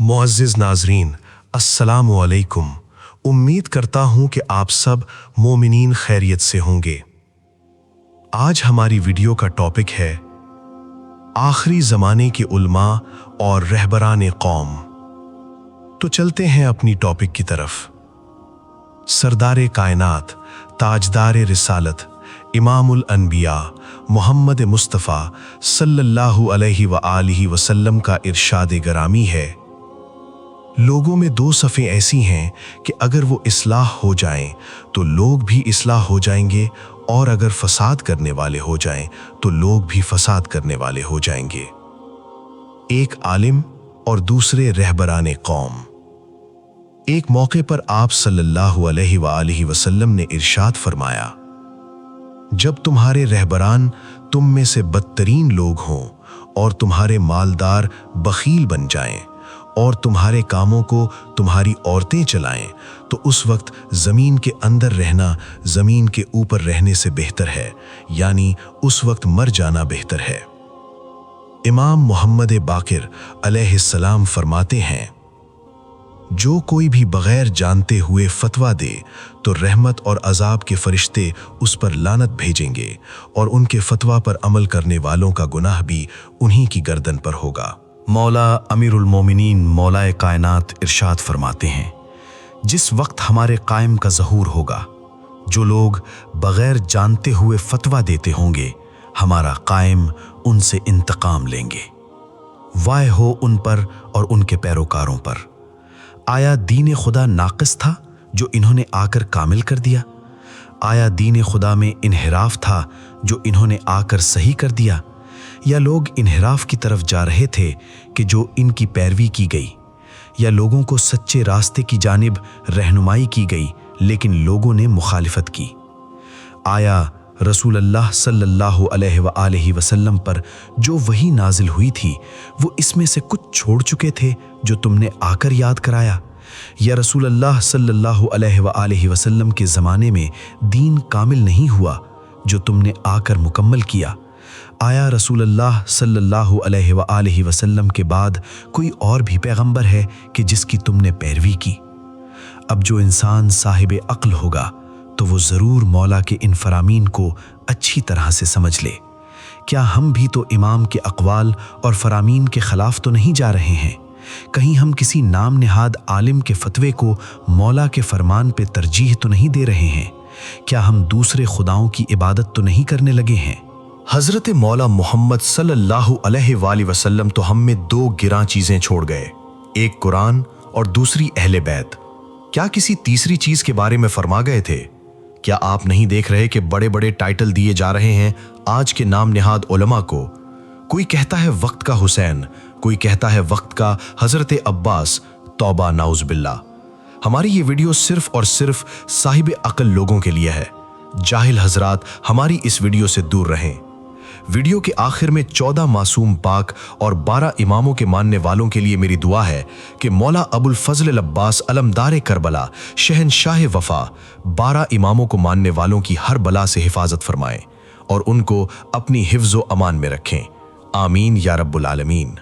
मुअज़्ज़िज़ नाज़रीन, अस्सलामु अलैकुम। उम्मीद करता हूँ कि आप सब मोमिनीन खैरियत से होंगे। आज हमारी वीडियो का टॉपिक है आखिरी ज़माने के उलमा और रहबरान कौम। तो चलते हैं अपनी टॉपिक की तरफ। सरदार कायनात, ताजदार रिसालत, इमामुल अनबिया मोहम्मद मुस्तफ़ा सल्लल्लाहु अलैहि व आलिहि वसल्लम का इरशाद गरामी है, लोगों में दो सफ़ें ऐसी हैं कि अगर वो इस्लाह हो जाएं तो लोग भी इस्लाह हो जाएंगे, और अगर फसाद करने वाले हो जाएं तो लोग भी फसाद करने वाले हो जाएंगे। एक आलिम और दूसरे रहबरान कौम। एक मौके पर आप सल्लल्लाहु अलैहि व आलिहि वसल्लम ने इरशाद फरमाया, जब तुम्हारे रहबरान तुम में से बदतरीन लोग हों और तुम्हारे मालदार बखील बन जाएं और तुम्हारे कामों को तुम्हारी औरतें चलाएं, तो उस वक्त ज़मीन के अंदर रहना ज़मीन के ऊपर रहने से बेहतर है, यानी उस वक्त मर जाना बेहतर है। इमाम मोहम्मद बाकिर अलैहिस्सलाम फरमाते हैं, जो कोई भी बग़ैर जानते हुए फतवा दे तो रहमत और अजाब के फरिश्ते उस पर लानत भेजेंगे और उनके फतवा पर अमल करने वालों का गुनाह भी उन्हीं की गर्दन पर होगा। मौला अमीरुल मोमिनीन मौलाए कायनात इरशाद फरमाते हैं, जिस वक्त हमारे कायम का ज़हूर होगा, जो लोग बग़ैर जानते हुए फतवा देते होंगे, हमारा कायम उनसे इंतकाम लेंगे। वाय हो उन पर और उनके पैरोकारों पर। आया दीन खुदा नाक़िस था जो इन्होंने आकर कामिल कर दिया? आया दीन खुदा में इन्हिराफ था जो इन्होंने आकर सही कर दिया? या लोग इन्हिराफ की तरफ जा रहे थे कि जो इनकी पैरवी की गई? या लोगों को सच्चे रास्ते की जानिब रहनुमाई की गई लेकिन लोगों ने मुखालिफत की? आया रसूल अल्लाह सल्लल्लाहु अलैहि व आलिहि वसल्लम पर जो वही नाजिल हुई थी वो इसमें से कुछ छोड़ चुके थे जो तुमने आकर याद कराया? या रसूल अल्लाह सल्लल्लाहु अलैहि व आलिहि वसल्लम के ज़माने में दीन कामिल नहीं हुआ जो तुमने आकर मुकम्मल किया? आया रसूल अल्लाह सल्लल्लाहु अलैहि व आलिहि वसल्लम के बाद कोई और भी पैगंबर है कि जिसकी तुमने पैरवी की? अब जो इंसान साहिब अक्ल होगा तो वो ज़रूर मौला के इन फरामीन को अच्छी तरह से समझ ले। क्या हम भी तो इमाम के अक़वाल और फरामीन के ख़िलाफ़ तो नहीं जा रहे हैं? कहीं हम किसी नाम निहाद आलिम के फतवे को मौला के फरमान पे तरजीह तो नहीं दे रहे हैं? क्या हम दूसरे खुदाओं की इबादत तो नहीं करने लगे हैं? हज़रत मौला मोहम्मद सल्लल्लाहु अलैहि वसल्लम तो हम में दो गिरां चीज़ें छोड़ गए, एक कुरान और दूसरी अहले बैत। क्या किसी तीसरी चीज़ के बारे में फरमा गए थे? क्या आप नहीं देख रहे कि बड़े बड़े टाइटल दिए जा रहे हैं आज के नाम निहाद उलमा को? कोई कहता है वक्त का हुसैन, कोई कहता है वक्त का हज़रत अब्बास। तौबा नाउज़ बिल्ला। हमारी ये वीडियो सिर्फ और सिर्फ साहिब अक्ल लोगों के लिए है। जाहिल हजरात हमारी इस वीडियो से दूर रहें। वीडियो के आखिर में 14 मासूम पाक और 12 इमामों के मानने वालों के लिए मेरी दुआ है कि मौला अबुल फजल अब्बास अलमदार करबला शहनशाह वफा 12 इमामों को मानने वालों की हर बला से हिफाजत फरमाएं और उनको अपनी हिफ्ज़ व अमान में रखें। आमीन या रब्बुल आलमीन।